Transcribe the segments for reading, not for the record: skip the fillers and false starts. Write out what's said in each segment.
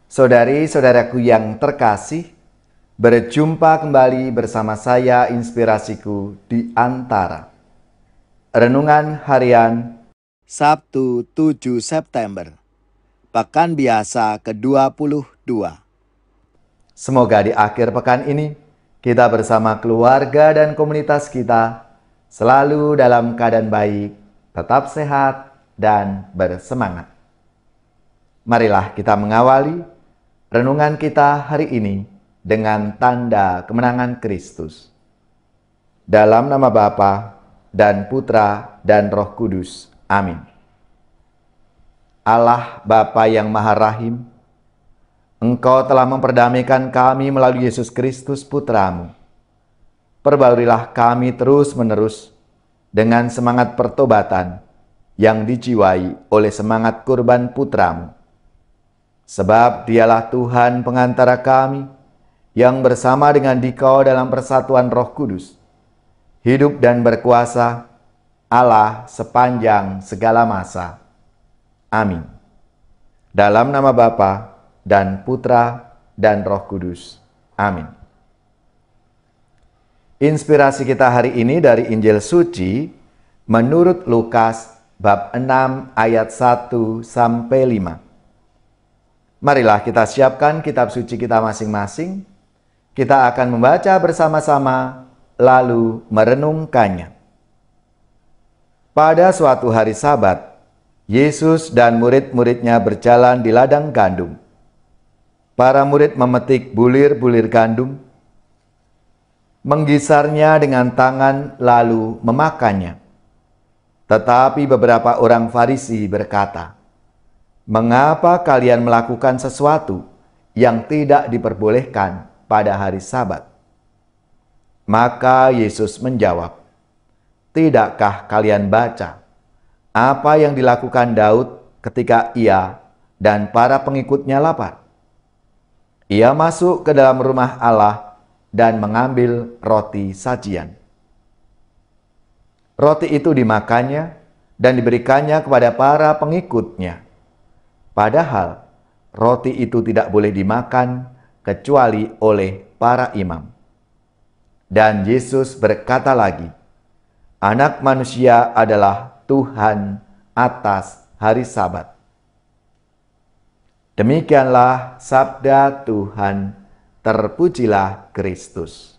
Saudari-saudaraku yang terkasih, berjumpa kembali bersama saya Inspirasiku di Antara. Renungan Harian Sabtu 7 September, Pekan Biasa ke-22. Semoga di akhir pekan ini, kita bersama keluarga dan komunitas kita selalu dalam keadaan baik, tetap sehat, dan bersemangat. Marilah kita mengawali renungan kita hari ini dengan tanda kemenangan Kristus. Dalam nama Bapa dan Putra dan Roh Kudus. Amin. Allah Bapa yang Maha Rahim, Engkau telah memperdamaikan kami melalui Yesus Kristus Putramu. Perbaurilah kami terus-menerus dengan semangat pertobatan yang dijiwai oleh semangat kurban Putramu. Sebab dialah Tuhan pengantara kami, yang bersama dengan Dikau dalam persatuan Roh Kudus, hidup dan berkuasa, Allah sepanjang segala masa. Amin. Dalam nama Bapa dan Putra dan Roh Kudus. Amin. Inspirasi kita hari ini dari Injil Suci menurut Lukas bab 6 ayat 1 sampai 5. Marilah kita siapkan kitab suci kita masing-masing. Kita akan membaca bersama-sama, lalu merenungkannya. Pada suatu hari Sabat, Yesus dan murid-muridnya berjalan di ladang gandum. Para murid memetik bulir-bulir gandum, menggisarnya dengan tangan lalu memakannya. Tetapi beberapa orang Farisi berkata, "Mengapa kalian melakukan sesuatu yang tidak diperbolehkan pada hari Sabat?" Maka Yesus menjawab, "Tidakkah kalian baca apa yang dilakukan Daud ketika ia dan para pengikutnya lapar? Ia masuk ke dalam rumah Allah dan mengambil roti sajian. Roti itu dimakannya dan diberikannya kepada para pengikutnya. Padahal roti itu tidak boleh dimakan kecuali oleh para imam." Dan Yesus berkata lagi, "Anak manusia adalah Tuhan atas hari Sabat." Demikianlah sabda Tuhan, terpujilah Kristus.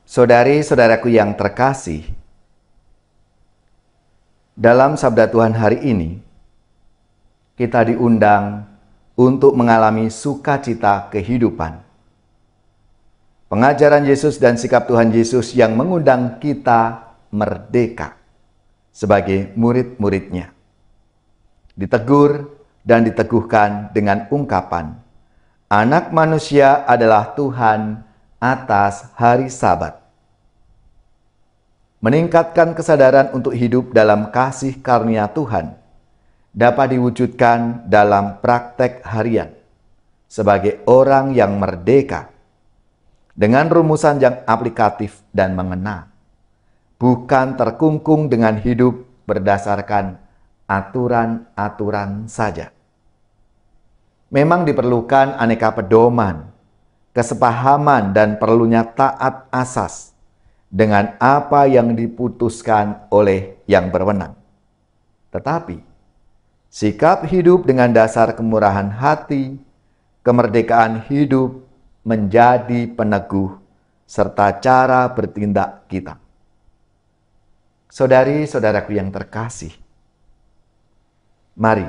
Saudari-saudaraku yang terkasih, dalam sabda Tuhan hari ini, kita diundang untuk mengalami sukacita kehidupan. Pengajaran Yesus dan sikap Tuhan Yesus yang mengundang kita merdeka sebagai murid-muridnya. Ditegur dan diteguhkan dengan ungkapan, "Anak manusia adalah Tuhan atas hari Sabat." Meningkatkan kesadaran untuk hidup dalam kasih karunia Tuhan dapat diwujudkan dalam praktek harian sebagai orang yang merdeka dengan rumusan yang aplikatif dan mengena, bukan terkungkung dengan hidup berdasarkan aturan-aturan saja. Memang diperlukan aneka pedoman, kesepahaman, dan perlunya taat asas dengan apa yang diputuskan oleh yang berwenang. Tetapi, sikap hidup dengan dasar kemurahan hati, kemerdekaan hidup menjadi peneguh serta cara bertindak kita. Saudari-saudaraku yang terkasih, mari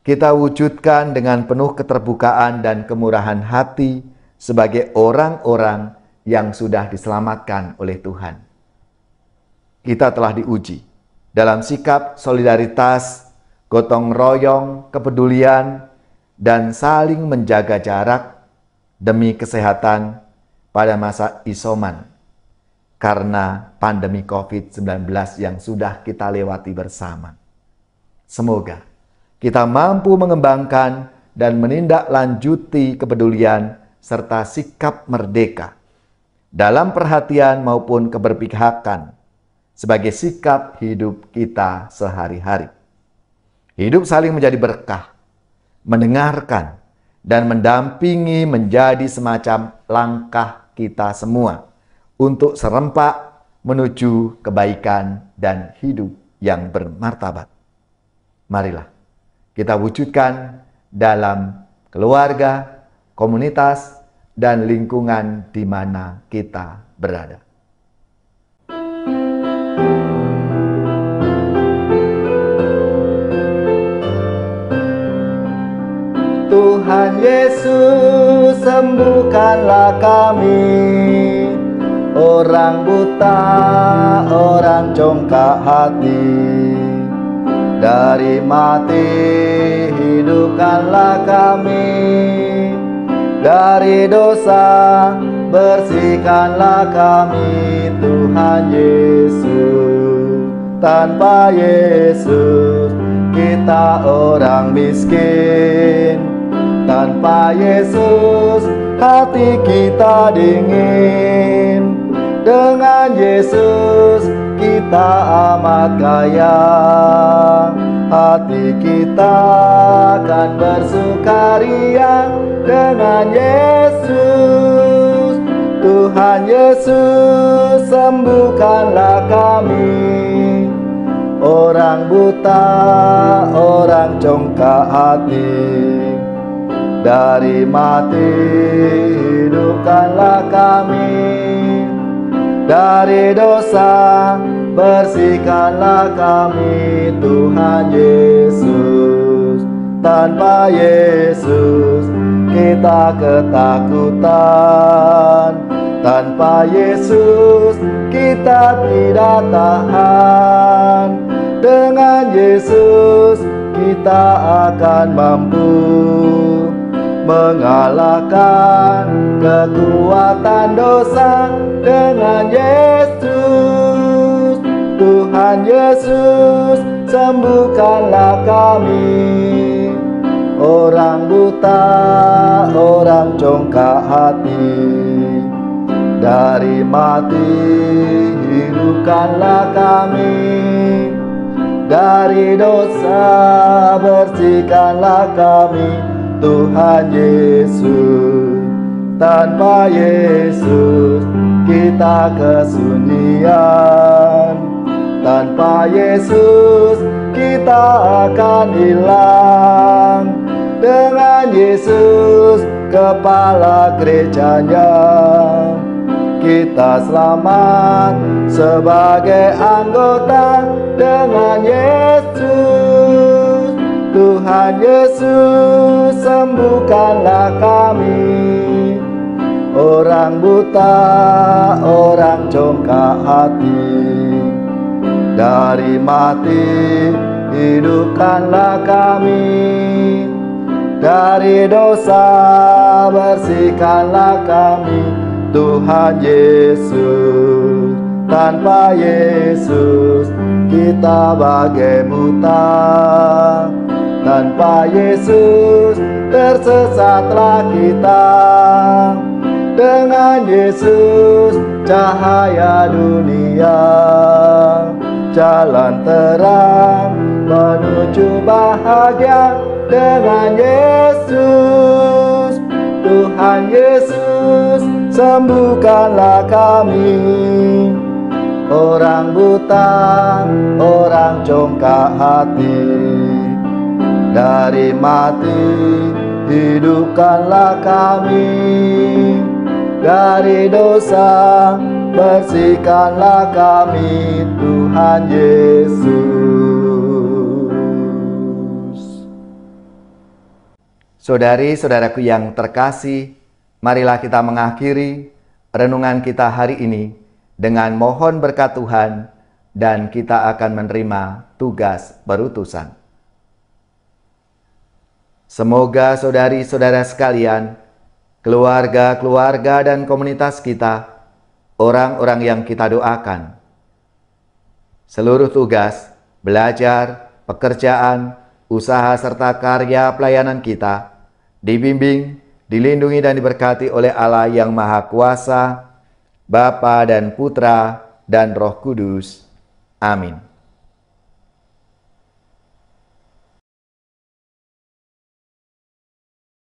kita wujudkan dengan penuh keterbukaan dan kemurahan hati sebagai orang-orang yang sudah diselamatkan oleh Tuhan. Kita telah diuji dalam sikap solidaritas, gotong royong, kepedulian, dan saling menjaga jarak demi kesehatan pada masa isoman karena pandemi COVID-19 yang sudah kita lewati bersama. Semoga kita mampu mengembangkan dan menindaklanjuti kepedulian serta sikap merdeka dalam perhatian maupun keberpihakan sebagai sikap hidup kita sehari-hari. Hidup saling menjadi berkah, mendengarkan, dan mendampingi menjadi semacam langkah kita semua untuk serempak menuju kebaikan dan hidup yang bermartabat. Marilah kita wujudkan dalam keluarga, komunitas, dan lingkungan di mana kita berada. Tuhan Yesus, sembuhkanlah kami, orang buta, orang congkak hati. Dari mati hidupkanlah kami, dari dosa bersihkanlah kami. Tuhan Yesus, tanpa Yesus kita orang miskin. Tanpa Yesus hati kita dingin. Dengan Yesus kita amat kaya. Hati kita akan bersukaria dengan Yesus. Tuhan Yesus, sembuhkanlah kami, orang buta, orang congkak hati. Dari mati hidupkanlah kami, dari dosa bersihkanlah kami. Tuhan Yesus, tanpa Yesus kita ketakutan. Tanpa Yesus kita tidak tahan. Dengan Yesus kita akan mampu mengalahkan kekuatan dosa. Dengan Yesus, Tuhan Yesus, sembuhkanlah kami, orang buta, orang congkak hati. Dari mati hidupkanlah kami, dari dosa bersihkanlah kami. Tuhan Yesus, tanpa Yesus kita kesunyian. Tanpa Yesus kita akan hilang. Dengan Yesus kepala gerejanya kita selamat sebagai anggota. Dengan Yesus, Tuhan Yesus, sembuhkanlah kami, orang buta, orang congkak hati. Dari mati hidupkanlah kami, dari dosa bersihkanlah kami. Tuhan Yesus, tanpa Yesus kita bagai buta. Tanpa Yesus tersesatlah kita. Dengan Yesus cahaya dunia, jalan terang menuju bahagia. Dengan Yesus, Tuhan Yesus, sembuhkanlah kami, orang buta, orang congkak hati. Dari mati hidupkanlah kami, dari dosa bersihkanlah kami. Tuhan Yesus. Saudari-saudaraku yang terkasih, marilah kita mengakhiri renungan kita hari ini dengan mohon berkat Tuhan, dan kita akan menerima tugas berutusan. Semoga saudari-saudara sekalian, keluarga-keluarga dan komunitas kita, orang-orang yang kita doakan, seluruh tugas, belajar, pekerjaan, usaha serta karya pelayanan kita, dibimbing, dilindungi dan diberkati oleh Allah yang Maha Kuasa, Bapa dan Putra dan Roh Kudus. Amin.